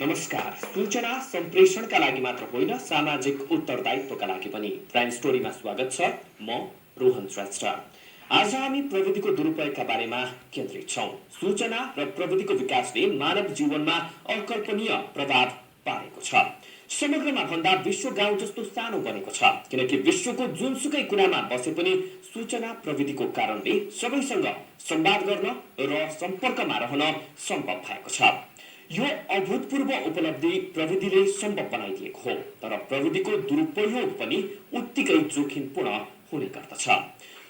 नमस्कार। सूचना सम्प्रेषणका लागि मात्र होइन, सामाजिक उत्तरदायित्वका लागि पनि प्राइम स्टोरीमा स्वागत छ। म रोहन श्रेष्ठ। आज हामी प्रविधिको दुरुपयोगका बारेमा केन्द्रित छौं। सूचना र प्रविधिको विकासले मानव जीवनमा अकल्पनीय प्रभाव पारेको छ। समग्रमा भन्दा विश्व गाउँ जस्तो सानो बनेको छ, किनकि विश्वको जुनसुकै कुनामा बसे पनि सूचना प्रविधिको कारणले सबैसँग संवाद गर्न र सम्पर्कमा रहन सम्भव भएको छ। यो अभूतपूर्व उपलब्धि प्रविधिले सम्भव बनाइदिएको हो, तर प्रविधिको दुरुपयोग पनि उत्तिकै जोखिमपूर्ण हुने गर्दछ।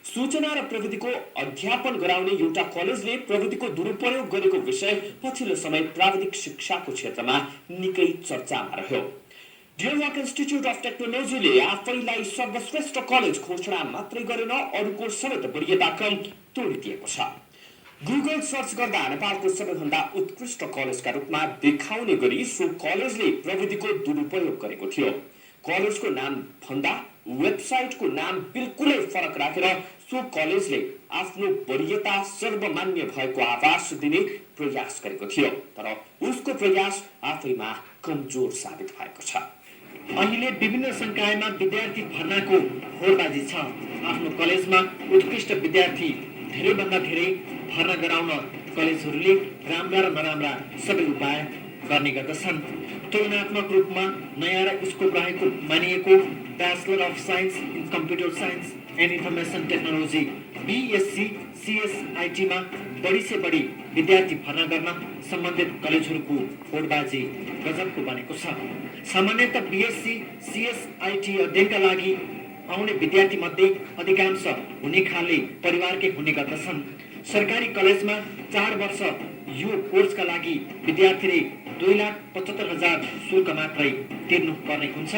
सूचना र प्रविधिको अध्यापन गराउने एउटा कलेजले प्रविधिको दुरुपयोग गरेको विषय पछिल्लो समय प्राविधिक शिक्षाको क्षेत्रमा निकै चर्चामा रह्यो। डियरवाक इन्स्टिच्युट अफ टेक्नोलोजीले आफैलाई सर्वश्रेष्ठ कलेज घोषणा मात्रै गरेन, अरूको समेत वरियता क्रम तोडिदिएको छ। गुगल सर्च गर्दा नेपालको सबैभन्दा उत्कृष्ट कलेजका रूपमा देखाउने गरी सो कलेजले प्रविधिको दुरुपयोग गरेको थियो। कलेजको नाम भन्दा वेबसाइटको नाम बिल्कुलै फरक राखेर सो कलेजले आफ्नो वरियता सर्वमान्य भएको आभास दिने प्रयास गरेको थियो, तर उसको प्रयास आफैमा कमजोर साबित भएको छ। अहिले विभिन्न संकायमा विद्यार्थी भर्नाको होडबाजी छ। आफ्नो कलेजमा उत्कृष्ट विद्यार्थी धेरैभन्दा धेरै भर्ना गराउन कलेजहरूले राम्रा र नराम्रा सबै उपाय गर्ने गर्दछन्। तुलनात्मक रूपमा नयाँ र स्कोप रहेको मानिएको bachelor of science in computer science and information technology BSc CSIT-मा बढी से बढी विद्यार्थी भर्ना गर्न सम्बन्धित कलेजहरूको होडबाजी गजबको बनेको छ। सामान्यतः BSc CSIT अध्ययनका लागि आउने विद्यार्थी मध्ये अधिकांश हुने खाले परिवारकै हुने गर्दछन्। सरकारी कलेजमा 4 वर्ष यो कोर्सका लागि विद्यार्थीले 2,75,000 शुल्क मात्रै तिर्नु पर्ने हुन्छ।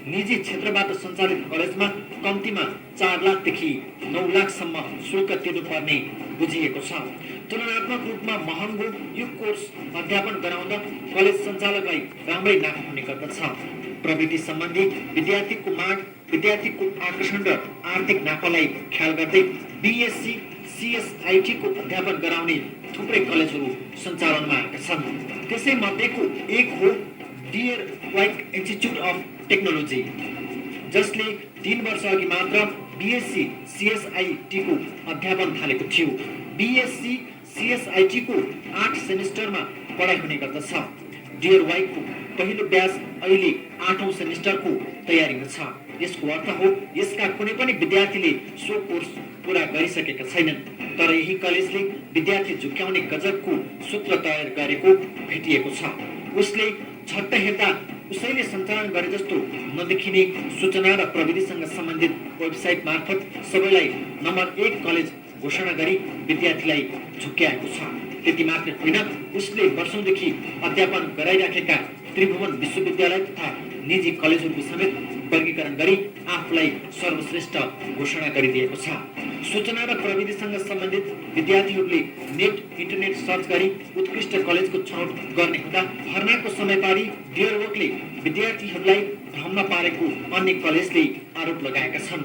निजी क्षेत्रबाट सञ्चालित कलेजमा कम्तीमा 4 लाखदेखि 9 लाखसम्म शुल्क तिर्नुपर्ने बुझिएको छ। तुलनात्मक रूपमा महँगो यो कोर्स अध्यापन गराउँदा कलेज सञ्चालकलाई राम्रै नाफा हुने गर्दछ। प्रविधि सम्बन्धी विद्यार्थीको माग, विद्यार्थीको आकर्षण र आर्थिक नाफालाई ख्याल गर्दै BSc CSIT-को अध्यापन गराउने थुप्रै कलेजहरू सञ्चालनमा आएका छन्। त्यसै मध्येको एक हो डियर वाइक इन्स्टिच्युट अफ टेक्नोलोजी, जसले 3 वर्ष अघि मात्र BSc CSIT-को अध्यापन थालेको थियो। BSc CSIT-को 8 सेमिस्टरमा पढाइ हुने गर्दछ। डियर वाइकको पहिलो ब्याच अहिले 8औं सेमिस्टरको तयारीमा छ। यसको अर्थ हो यसका कुनै पनि विद्यार्थीले सो कोर्स पूरा गरिसकेका छैनन्, तर यही कलेजले विद्यार्थी झुक्याउने गजबको सूत्र तयार गरेको भेटिएको छ। उसले झट्ट हेर्दा उसैले सञ्चालन गरे जस्तो नदेखिने सूचना र प्रविधिसँग सम्बन्धित वेबसाइट मार्फत सबैलाई नम्बर 1 कलेज घोषणा गरी विद्यार्थीलाई झुक्याएको छ। त्यति मात्र होइन, उसले वर्षौंदेखि अध्यापन गराइराखेका त्रिभुवन विश्वविद्यालय तथा निजी कलेजहरूको समेत वर्गीकरण गरी आफूलाई सर्वश्रेष्ठ घोषणा गरिदिएको छ। सूचना र प्रविधिसँग सम्बन्धित विद्यार्थीहरूले इन्टरनेट सर्च गरी उत्कृष्ट कलेजको छनौट गर्ने हुँदा भर्नाको समय पारी डियरवकले विद्यार्थीहरूलाई भ्रममा पारेको अन्य कलेजले आरोप लगाएका छन्।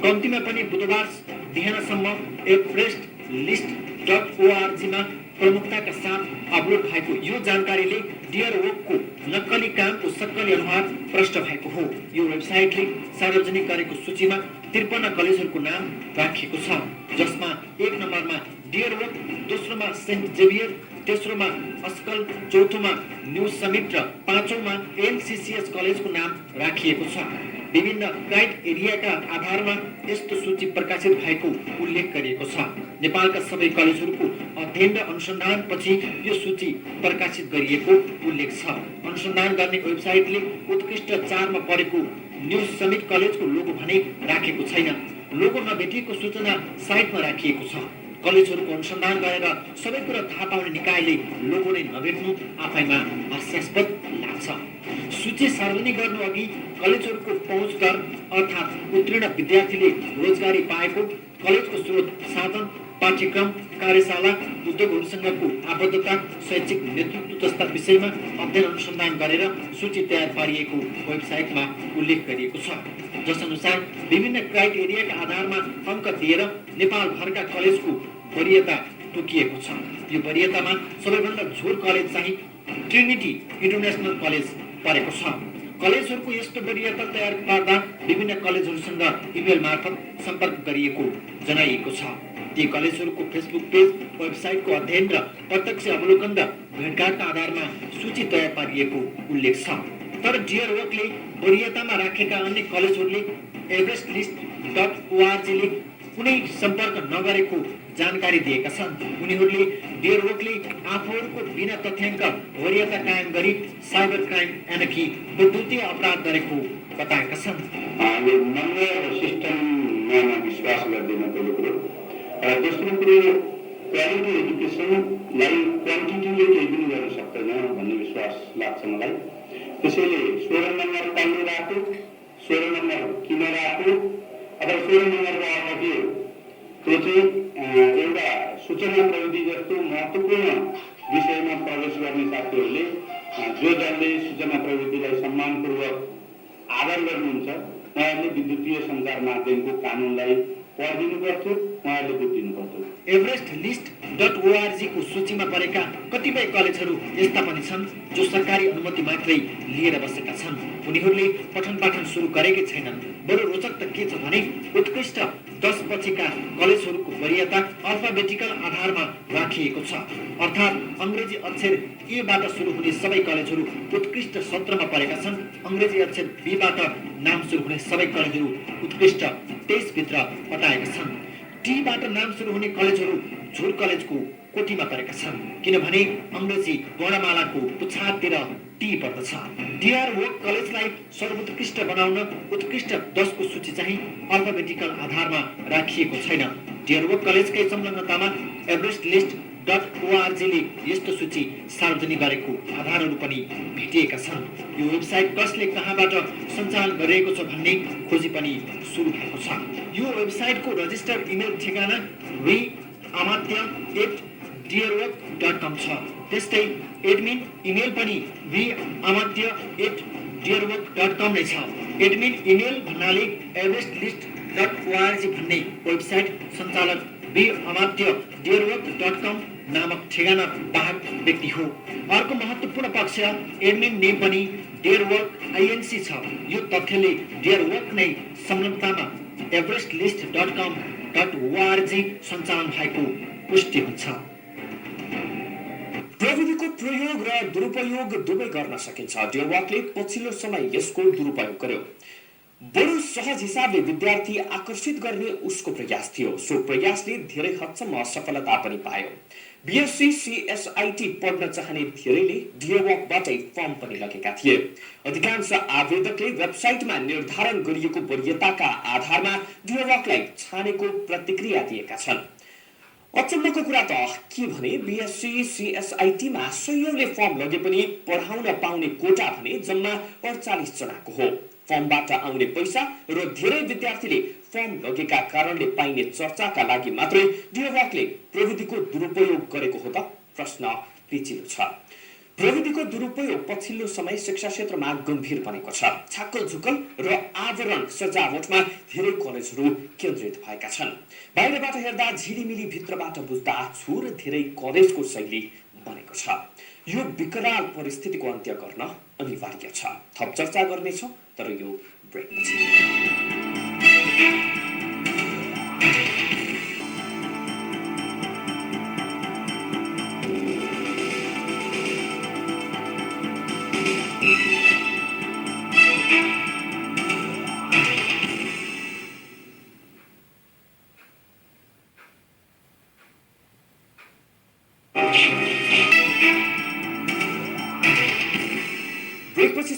कम्तीमा पनि बुधबार बिहानसम्म everestList.org-मा प्रमुखताका साथ अपलोड भएको यो जानकारीले डियरवकको नक्कली कामको सक्कली अनुहार प्रष्ट भएको हो। यो वेबसाइटले सार्वजनिक गरेको सूचीमा 53 कलेजहरूको नाम राखिएको छ, जसमा 1 नम्बरमा डियरवक, दोस्रोमा saint Xavier, तेस्रोमा ASCOL, चौथोमा new summit र 5औंमा NCCS कलेजको नाम राखिएको छ। विभिन्न क्राइटेरियाका आधारमा यस्तो सूची प्रकाशित भएको उल्लेख गरिएको छ। नेपालका सबै कलेजहरूको अध्ययन र अनुसन्धानपछि यो सूची प्रकाशित गरिएको उल्लेख छ। अनुसन्धान गर्ने वेबसाइटले उत्कृष्ट 4 मा परेको न्यू समिट कलेजको लोगो भने राखेको छैन। लोगो नभेटिएको सूचना साइटमा राखिएको छ। कलेजहरूको अनुसन्धान गरेर सबै कुरा थाहा पाउने निकायले लोगो नै नभेट्नु आफैमा हास्यास्पद लाग्छ। सूची सार्वजनिक गर्नु अघि कलेजहरूको पहुँच दर अर्थात् उत्तीर्ण विद्यार्थीले रोजगारी पाएको, कलेजको स्रोत साधन, पाठ्यक्रम, कार्यशाला, उद्योगहरूसँगको आबद्धता, शैक्षिक नेतृत्व जस्ता विषयमा अध्ययन अनुसन्धान गरेर सूची तयार पारिएको वेबसाइटमा उल्लेख गरिएको छ। जसअनुसार विभिन्न क्राइटेरियाका आधारमा अङ्क दिएर नेपालभरका कलेजको वरियता तोकिएको छ। यो वरियतामा सबैभन्दा झोर कलेज चाहिँ ट्रिनिटी इन्टरनेसनल कलेज परेको छ। कलेजहरूको यस्तो वरियता तयार पार्दा विभिन्न कलेजहरूसँग इमेल मार्फत सम्पर्क गरिएको जनाइएको छ। ती कलेजहरूको फेसबुक पेज, वेबसाइटको अध्ययन र प्रत्यक्ष अवलोकन र भेटघाटका आधारमा सूची तयार पारिएको उल्लेख छ। तर डियर वर्कले वरियतामा राखेका अन्य कलेजहरूले everestList.org ले कुनै सम्पर्क नगरेको जानकारी दिएका छन्। उनीहरूले डियर वर्कले आफूहरूको बिना तथ्याङ्क वरियता कायम गरी साइबर क्राइम यानि कि विद्युतीय अपराध गरेको बताएका छन्। यो नम्बर सिस्टममा विश्वास गर्दैन पहिलो कुरो। दोस्रो कुरो क्वालिटी एजुकेसनलाई क्वान्टिटीले केही पनि गर्न सक्दैन भन्ने विश्वास लाग्छ मलाई। त्यसैले 16 नम्बर कसले राख्यो, 16 नम्बर किन राख्यो अथवा 16 नम्बरको अर्थ के हो, त्यो चाहिँ एउटा सूचना प्रविधि जस्तो महत्त्वपूर्ण विषयमा प्रवेश गर्ने साथीहरूले जो जसले सूचना प्रविधिलाई सम्मानपूर्वक आदर गर्नुहुन्छ उहाँहरूले विद्युतीय सञ्चार माध्यमको कानुनलाई पढिदिनु पर्थ्यो, उहाँहरूले बुझिदिनु पर्थ्यो। everestList.org को सूचीमा परेका कतिपय कलेजहरू यस्ता पनि छन् जो सरकारी अनुमति मात्रै लिएर बसेका छन्। उनीहरूले पठन पाठन सुरु गरेकै छैनन्। बरु रोचक त के छ भने उत्कृष्ट 10 पछिका कलेजहरूको वरियता अल्फाबेटिकल आधारमा राखिएको छ। अर्थात् अङ्ग्रेजी अक्षर ए बाट सुरु हुने सबै कलेजहरू उत्कृष्ट 17 मा परेका छन्। अङ्ग्रेजी अक्षर बी बाट नाम सुरु हुने सबै कलेजहरू उत्कृष्ट 23 भित्र पटाएका छन्। टी बाट नाम सुरु हुने कलेजहरू झुर कलेजको कोटीमा परेका छन्, किनभने अङ्ग्रेजी वर्णमालाको पुछारतिर टी पर्दछ। डियर वर्क कलेजलाई सर्वोत्कृष्ट बनाउन उत्कृष्ट 10 को सूची चाहिँ अल्फाबेटिकल आधारमा राखिएको छैन। डियर वर्क कलेजकै संलग्नतामा everestList.org ले यस्तो सूची सार्वजनिक गरेको आधारहरू पनि भेटिएका छन्। यो वेबसाइट कसले कहाँबाट सञ्चालन गरिएको छ भन्ने खोजी पनि सुरु भएको छ। यो वेबसाइटको रजिस्टर्ड इमेल ठेगाना vamatya@dearwork.com छ। त्यस्तै एडमिन इमेल पनि vamatya@dearwork.com नै छ। एडमिन इमेल भन्नाले everestList.org भन्ने वेबसाइट सञ्चालक vamatya@dearwork.com नामक ठेगाना वाहक व्यक्ति हो। अर्को महत्त्वपूर्ण पक्ष एडमिन नेम पनि डियरवर्क INC छ। यो तथ्यले डियरवर्क नै संलग्नतामा everestList.com.org सञ्चालन भएको पुष्टि हुन्छ। प्रविधिको प्रयोग र दुरुपयोग दुवै गर्न सकिन्छ। डियरवर्कले पछिल्लो समय यसको दुरुपयोग गर्यो। बडो सहज हिसाबले विद्यार्थी आकर्षित गर्ने उसको प्रयास थियो। सो प्रयासले धेरै हदसम्म सफलता पनि पायो। BSc CSIT पढ्न चाहने धेरैले डियरवर्कबाटै फर्म पनि लगेका थिए। अधिकांश आवेदकले वेबसाइटमा निर्धारण गरिएको वरियताका आधारमा डियरवर्कलाई छानेको प्रतिक्रिया दिएका छन्। अचम्मको कुरा त के भने BSc CSIT मा सयौंले फर्म लगे पनि पढाउन पाउने कोटा भने जम्मा 48 जनाको हो। फर्मबाट आउने पैसा र धेरै विद्यार्थीले फर्म लगेका कारणले पाइने चर्चाका लागि मात्रै डियरवर्कले प्रविधिको दुरुपयोग गरेको हो त प्रश्न पेचिलो छ। प्रविधिको दुरुपयोग पछिल्लो समय शिक्षा क्षेत्रमा गम्भीर बनेको छ। छाकल झुकल र आवरण सजावटमा धेरै कलेजहरू केन्द्रित भएका छन्। बाहिरबाट हेर्दा झिलिमिली, भित्रबाट बुझ्दा छुर धेरै कलेजको शैली बनेको छ। यो विकराल परिस्थितिको अन्त्य गर्न अनिवार्य छ। थप चर्चा गर्नेछौँ तर यो ब्रेकपछि।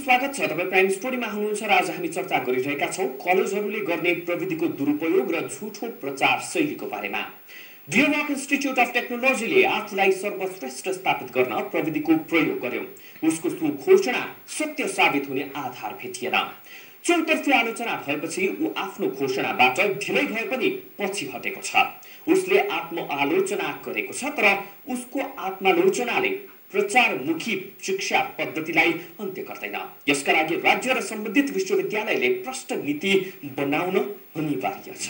स्वागत छ। तपाईँ प्राइम स्टोरीमा हुनुहुन्छ र आज हामी चर्चा गरिरहेका छौँ कलेजहरूले गर्ने प्रविधिको दुरुपयोग र झुठो प्रचार शैलीको बारेमा। डियरवर्क इन्स्टिट्युट अफ टेक्नोलोजीले आफूलाई सर्वश्रेष्ठ स्थापित गर्न प्रविधिको प्रयोग गर्यो। उसको सो घोषणा सत्य साबित हुने आधार भेटिएन। चौतर्फी आलोचना भएपछि ऊ आफ्नो घोषणाबाट ढिलै भए पनि पछि हटेको छ। उसले आत्मआलोचना गरेको छ तर उसको आत्मालोचनाले प्रचारमुखी शिक्षा पद्धतिलाई अन्त्य गर्दैन। यसका लागि राज्य र सम्बन्धित विश्वविद्यालयले प्रष्ट नीति बनाउन अनिवार्य छ।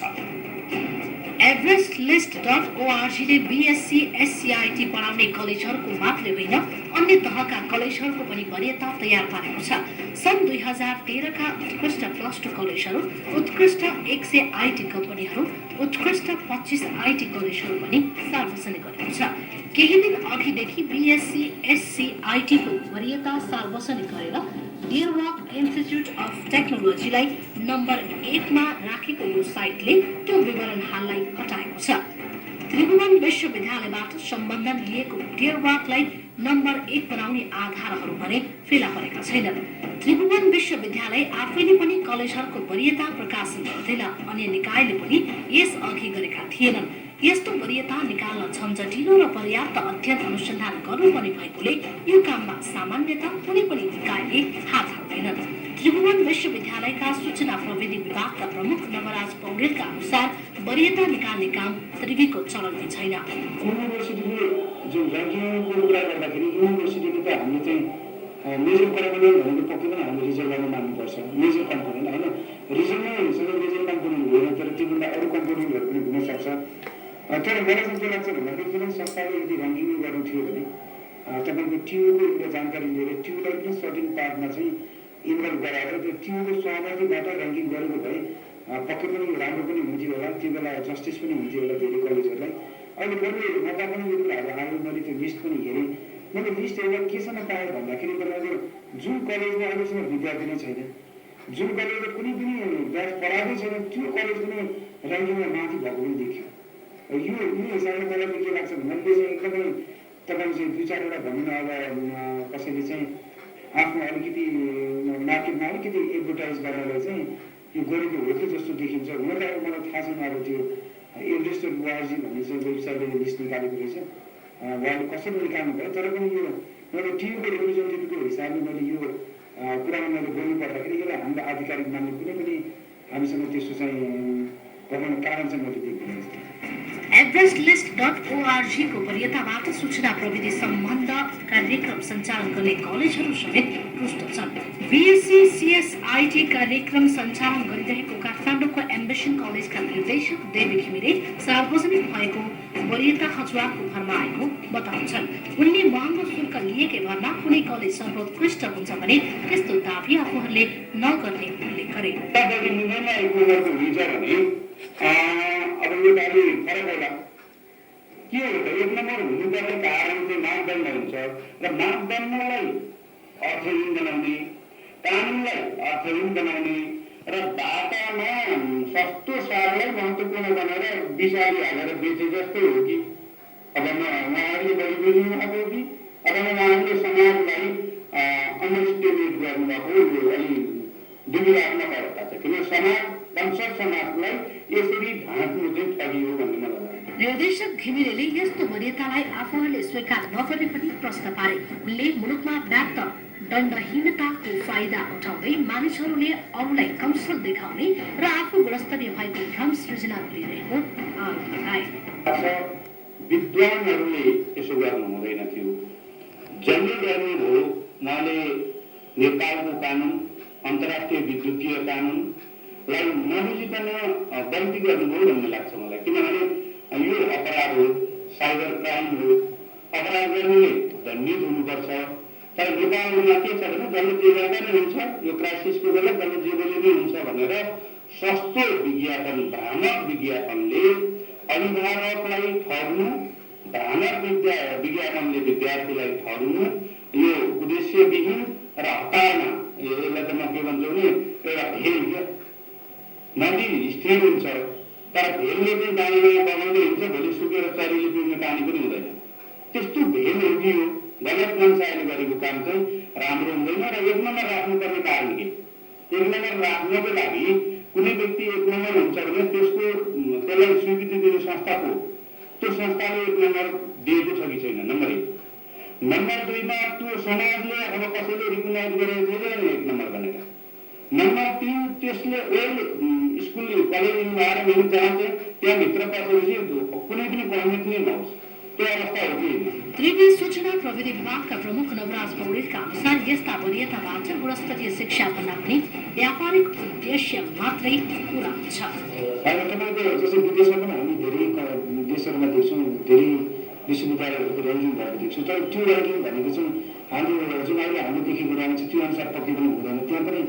everestList.org ले BSc SCIT पढाउने कलेजहरूको मात्रै होइन अन्य तहका कलेजहरूको पनि वरियता तयार पारेको छ। सन् 2013 का उत्कृष्ट +2 कलेजहरू, उत्कृष्ट 100 IT कम्पनीहरू, उत्कृष्ट 25 IT कलेजहरू पनि सार्वजनिक गरेको छ। केही दिन अघिदेखि BSc SCIT को वरियता सार्वजनिक गरेर डियर वाक इन्स्टिच्युट अफ टेक्नोलोजीलाई नम्बर 1 मा राखेको यो साइटले त्यो विवरण हाललाई हटाएको छ। त्रिभुवन विश्वविद्यालयबाट सम्बन्धन लिएको डियर वाकलाई नम्बर 1 बनाउने आधारहरू भने फेला परेका छैनन्। त्रिभुवन विश्वविद्यालय आफैले पनि कलेजहरूको वरियता प्रकाशन गर्दैन, अन्य निकायले पनि यस अघि गरेका थिएनन्। यस्तो वरियता निकाल्न झन्झटिलो र पर्याप्त अध्ययन अनुसन्धान गर्नुपर्ने भएकोले यो काममा सामान्यतः कुनै पनि निकायले हात हाल्दैनन्। त्रिभुवन विश्वविद्यालयका सूचना प्रविधि विभागका प्रमुख नवराज पौडेलका अनुसार वरियता निकाल्ने काम त्रिभुवनको चलनमै छैन। युनिभर्सिटीले जुन र्याङ्किङको कुरा गर्दाखेरि युनिभर्सिटीले त हामीले चाहिँ मेजर कम्पोनेन्ट भनेको पक्कै पनि हामीले रिजल्टमा मान्नुपर्छ। मेजर कम्पोनेन्ट होइन, रिजल्टमै हुनसक्छ मेजर कम्पोनेन्ट होइन, तर त्योभन्दा अरू कम्पोनेन्टहरू पनि हुनसक्छ। तर मलाई चाहिँ के लाग्छ भन्दाखेरि कुनै संस्थाले यदि र्याङ्किङ गर्नु थियो भने तपाईँको टियुको एउटा जानकारी लिएर टियुलाई पनि सर्टिन पार्टमा चाहिँ इन्भल्भ गराएर त्यो टियुको सहमतिबाट र्याङ्किङ गरेको भए पक्कै पनि राम्रो पनि हुन्थ्यो होला, त्यो बेला जस्टिस पनि हुन्थ्यो होला धेरै कलेजहरूलाई। अहिले मैले मौका पनि यो कुराहरू आयो, मैले त्यो लिस्ट पनि हेरेँ। मैले लिस्ट एउटा केसँग पाएँ भन्दाखेरि तपाईँको जुन कलेजमा अहिलेसम्म विद्यार्थी नै छैन, जुन कलेजले कुनै पनि ब्याच पढाएकै छैन, त्यो कलेज पनि र्याङ्किङमा माथि भएको पनि देखियो। यो हिसाबले मलाई के लाग्छ भन्दाखेरि चाहिँ एकदमै तपाईँले चाहिँ 2-4 वटा भनौँ न, अब कसैले चाहिँ आफ्नो अलिकति मार्केटमा अलिकति एडभर्टाइज गर्नलाई चाहिँ यो गरेको हो कि जस्तो देखिन्छ। हुन त अब मलाई थाहा छैन, अब त्यो everest.org भन्ने चाहिँ वेबसाइटले लिस्ट निकालेको रहेछ, उहाँले कसरी निकाल्नु भयो। तर पनि यो मैले टियुको रिप्रेजेन्टेटिभको हिसाबले मैले यो कुरामा मैले बोल्नु पर्दाखेरि यसलाई हामीले आधिकारिक मान्ने कुनै पनि हामीसँग त्यस्तो चाहिँ भनौँ कारण चाहिँ मैले देख्दिनँ। everestList.org को वरियताबाट सूचना प्रविधि सम्बन्ध कार्यक्रम सञ्चालन गर्ने कलेजहरू समेत पुष्ट छन्। BSc CSIT कार्यक्रम सञ्चालन गरिरहेको काठमाडौँको एम्बिसन कलेजका निर्देशक देवी घिमिरे सार्वजनिक भएको वरियता हजुरको भरमा आएको बताउँछन्। उनले महँगो शुल्क लिएकै भरमा कुनै कलेज सर्वोत्कृष्ट हुन्छ भने त्यस्तो दाबी आफूहरूले नगर्ने उल्लेख गरे। अब यो गाडी फरक होला के हो त, एक नम्बर हुनुपर्ने कारण चाहिँ मापदण्ड हुन्छ र मापदण्डलाई अर्थहीन बनाउने, कानुनलाई अर्थहीन बनाउने र बाटामा सस्तो सारलाई महत्त्वपूर्ण बनाएर बिसारी हालेर बेचे जस्तै हो कि अब उहाँहरूले बढी बुझ्नु भएको हो कि अब उहाँहरूले समाजलाई अन्डरस्ट्यान्ड गर्नुभएको यो अलि दुविधात्मक अवस्था छ। किन समाजलाई यसरी ढाँट्नु चाहिँ ठगी हो भन्ने मलाई लाग्छ। निर्देशक घिमिरेले यस्तो वरियतालाई आफूहरूले स्वीकार नगर्ने पनि प्रश्न पारे। उनले मुलुकमा व्याप्त दण्डहीनताको फाइदा उठाउँदै मानिसहरूले अरूलाई कमसल देखाउने र आफू गुणस्तरीय भएको भ्रम सृजना गरिरहेको आरोप लगाए। विद्वानहरूले यसो गर्नु हुँदैन थियो, जसले गर्नु हो उहाँले नेपालको कानुन, अन्तर्राष्ट्रिय विद्युतीय कानुनलाई नबुझिकन गल्ती गर्नुभयो भन्ने लाग्छ मलाई। किनभने यो अपराध हो, साइबर क्राइम हो, अपराध गर्नेले दण्डित हुनुपर्छ। तर नेपालमा के छ भने जसले जे गर्दा नै हुन्छ, यो क्राइसिसको बेला जसले जे बोले नै हुन्छ भनेर सस्तो विज्ञापन, भ्रामक विज्ञापनले अभिभावकलाई ठग्नु, भ्रामक विज्ञापनले विद्यार्थीलाई ठग्नु, यो उद्देश्यविहीन र हतारमा यसलाई त म के भन्छु भने एउटा भेल क्या, नदी स्थिर हुन्छ तर भेलले पनि पानीमा बगाउँदै हुन्छ, भोलि सुकेर चरीले पिउने पानी पनि हुँदैन। त्यस्तो भेल हो कि यो गलत मान्छेले गरेको काम चाहिँ राम्रो हुँदैन। र एक नम्बर राख्नुपर्ने कारण के, एक नम्बर राख्नको लागि कुनै व्यक्ति एक नम्बर हुन्छ भने त्यसलाई स्वीकृति दिने संस्था को, त्यो संस्थाले एक नम्बर दिएको छ कि छैन, नम्बर 1। नम्बर 2 मा त्यो समाजले अब कसैले रिकगनाइज गरेको छैन एक नम्बर भनेर। नम्बर 3 त्यसले ओल्ड स्कुल कलेज इन्भाइरोमेन्ट जहाँ चाहिँ त्यहाँभित्र पसेपछि कुनै पनि कमिट नै नहोस्, त्यो अवस्था हो कि त्रिवी सूचना प्रविधि विभागका प्रमुख नवराज पौडेलका अनुसार यस्ता वरियताबाट गुणस्तरीय शिक्षा भन्न पनि व्यापारिक उद्देश्य मात्रै पूरा हुन्छ। होइन तपाईँको जस्तै विदेशमा पनि हामी धेरै देशहरूमा देख्छौँ धेरै विश्वविद्यालयहरूको ऱ्याङ्किङ भएको देख्छौँ तर त्यो ऱ्याङ्किङ भनेको चाहिँ हाम्रो जुन अहिले हामीले देखेको ऱ्याङ्क छ त्यो अनुसार पक्कै पनि हुँदैन त्यहाँ पनि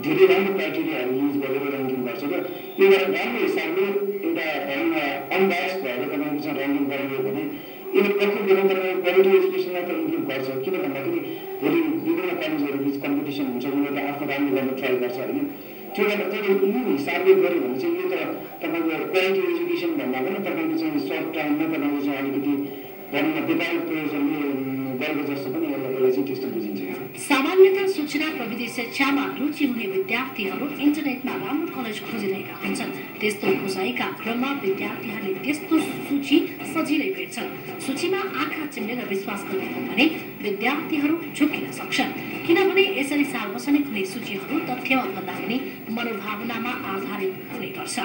धेरै राम्रो क्राइटेरियाहरू युज गरेर ऱ्याङ्किङ गर्छ र एउटा राम्रो हिसाबले एउटा भनौँ अनबायस भएर तपाईँको चाहिँ ऱ्याङ्किङ गरियो भने यसले पक्कै निरन्तरमा क्वालिटी एजुकेसनलाई त इम्प्रुभ गर्छ किन भन्दाखेरि भोलि विभिन्न कलेजहरू बिच कम्पिटिसन हुन्छ उनीहरूले आफ्नो राम्रो गर्न ट्राई गर्छ होइन त्यो भएर तर यो हिसाबले गऱ्यो भने चाहिँ यो त तपाईँको क्वालिटी एजुकेसन भन्दा पनि तपाईँको चाहिँ सर्ट टाइममा तपाईँको चाहिँ अलिकति भनौँ न व्यापारिक प्रयोजनले गरेको जस्तो पनि यसलाई चाहिँ त्यस्तो बुझिन्छ। सामान्यतः सूचना प्रविधि शिक्षामा रुचि हुने विद्यार्थीहरू इन्टरनेटमा राम्रो कलेज खोजिरहेका हुन्छन्। त्यस्तो खोजाइका क्रममा विद्यार्थीहरूले त्यस्तो सूची सजिलै भेट्छन्। सूचीमा आँखा चिम्लेर विश्वास गर्ने हो भने विद्यार्थीहरू झुक्किन सक्छन् किनभने यसरी सार्वजनिक हुने सूचीहरू तथ्यमा भन्दा पनि मनोभावनामा आधारित हुने गर्छ।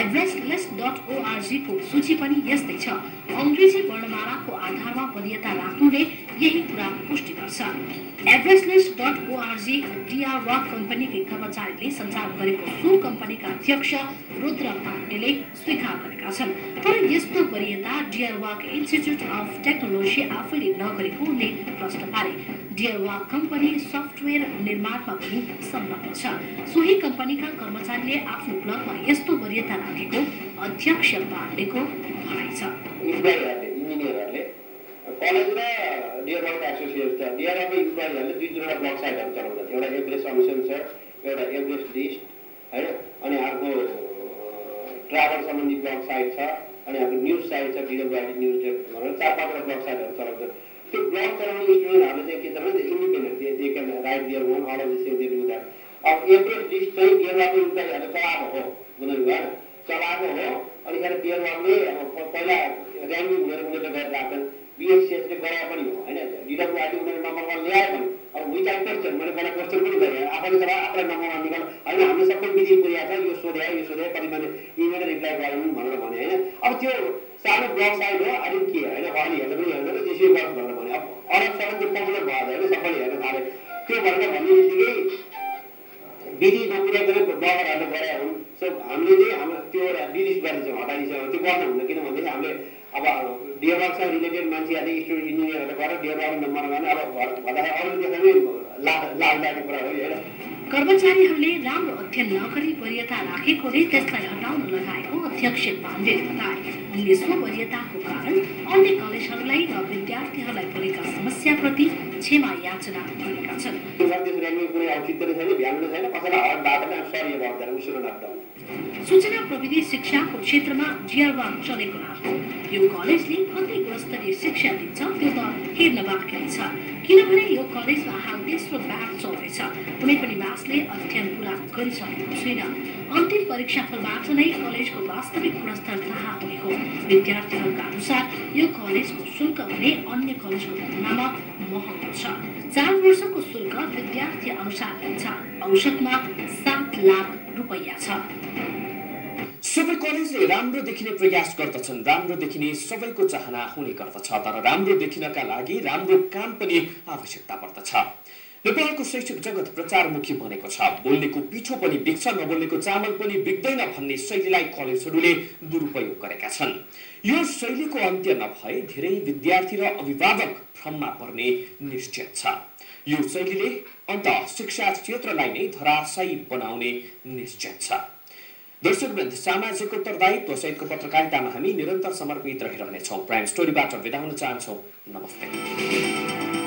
everestlist.org को सूची पनि यस्तै छ। अङ्ग्रेजी वर्णमालाको आधारमा वरियता राख्नुले यही कुरा पुष्टि गर्छ। everestlist.org डियर वाक कम्पनीकै कर्मचारीले सञ्चालन गरेको सो कम्पनीका अध्यक्ष रुद्र पाण्डेले स्वीकार गरेका छन्। तर यस्तो वरियता Deerwalk institute of technology आफैले नगरेको उनले प्रश्न पारे। डियर वाक कम्पनी सफ्टवेयर निर्माणमा पनि संलग्न छ। सोही कम्पनीका कर्मचारीले आफ्नो ब्लगमा यस्तो वरियता राखेको अध्यक्ष पाण्डेको भनाइ छ। इन्जिनियरहरूले कलेज र डियरवाक एसोसिएट छ। डियरवाक इम्प्लोइजहरूले दुई दुईवटा ब्लग साइटहरू चलाउँछन्। एउटा एभरेस्ट सल्युसन छ, एउटा एभरेस्ट लिस्ट होइन, अनि अर्को ट्राभल सम्बन्धी ब्लग साइट छ, अनि अर्को न्युज साइट छ डियरवाक न्युज भनेर 4-5वटा ब्लग साइटहरू चलाउँछन्। त्यो ब्लग चलाउने स्टुडेन्टहरूले चाहिँ के छ भने independent they can write their own all of this thing they do that. अब एभरेस्ट लिस्ट चाहिँ डियरवाक इम्प्लोइजहरूले चलाएको हो बुझ्नु भएन, चलाएको हो। अनि फेरि डियरवाकले अब पहिला ऱ्याङ्किङ गरेर उनीहरूले गरेर राख्छन्। बिएससिएसले गराए पनि हो होइन, डिडब्ल्युआईले उनीहरूले नम्बर 1 ल्याए पनि अब विच आर क्वेसन मैले पहिला क्वेसन पनि गरेँ आफैले चला आफूलाई नम्बर 1 निकाल होइन हामीले सबै विधि पुर्याएको छ यो सोधे कति माने इमेल रिप्लाई गरौँ भनेर भने होइन। अब त्यो सानो ब्लग साइड हो अहिले के होइन अहिले हेर्दा पनि हेर्दैन त्यसै गर्नु भनेर भने अब अरब सबै त्यो पपुलर भयो होइन सबैले हेर्न थाले त्यो भनेर भन्ने बित्तिकै विधि नपुर्याइकन ब्लगरहरूले गरे हुन्। सो हामीले चाहिँ हाम्रो त्यो डिलिट गरिदिन्छौँ हटाइदिन्छौँ त्यो गर्नु हुँदैन किन भन्दाखेरि हामीले अब डियरवाकसँग रिलेटेड मान्छेहरूले स्टुडेन्ट इन्जिनियरहरूले गरेर डियरवाक नम्बर गर्ने अब भन्दाखेरि अरूले देखाउने लाग्ने कुरा हो होइन। कर्मचारीहरूले राम्रो अध्ययन नगरी वरियता राखेकोले त्यसलाई हटाउन लगाएको अध्यक्ष पाण्डेले बताए। उनले सो वरियताको कारण अन्य कलेजहरूलाई र विद्यार्थीहरूलाई परेका समस्याप्रति क्षमा याचना गरेका छन्। सूचना प्रविधि शिक्षाको क्षेत्रमा डियरवाक चलेको नामको यो कलेजले कति गुणस्तरीय शिक्षा दिन्छ त्यो त हेर्न बाँकी छ किनभने यो कलेजमा हाल तेस्रो ब्याच चल्दैछ। कुनै पनि ब्याचले अध्ययन पूरा गरिसकेको छैन। अन्तिम परीक्षाफलबाट नै कलेजको वास्तविक गुणस्तर थाहा हुने हो। विद्यार्थीहरूका अनुसार यो कलेजको शुल्क भने अन्य कलेजको तुलनामा महँगो छ। 4 वर्षको शुल्क विद्यार्थी अनुसार हुन्छ औसतमा 7 लाख रुपैयाँ छ। सबै कलेजले राम्रो देखिने प्रयास गर्दछन्। राम्रो देखिने सबैको चाहना हुने गर्दछ, तर राम्रो देखिनका लागि राम्रो काम पनि आवश्यकता पर्दछ। नेपालको शैक्षिक जगत प्रचारमुखी बनेको छ। बोल्नेको पिठो पनि बिग्छ, नबोल्नेको चामल पनि बिग्दैन भन्ने शैलीलाई कलेजहरूले दुरुपयोग गरेका छन्। यो शैलीको अन्त्य नभए धेरै विद्यार्थी र अभिभावक भ्रममा पर्ने निश्चित छ। यो शैलीले अन्ततः शिक्षा क्षेत्रलाई नै धराशायी बनाउने निश्चित छ। दर्शकवृन्द, सामाजिक उत्तरदायित्व सहितको पत्रकारितामा हामी निरन्तर समर्पित रहिरहनेछौँ। प्राइम स्टोरीबाट बिदा हुन चाहन्छौँ। नमस्ते।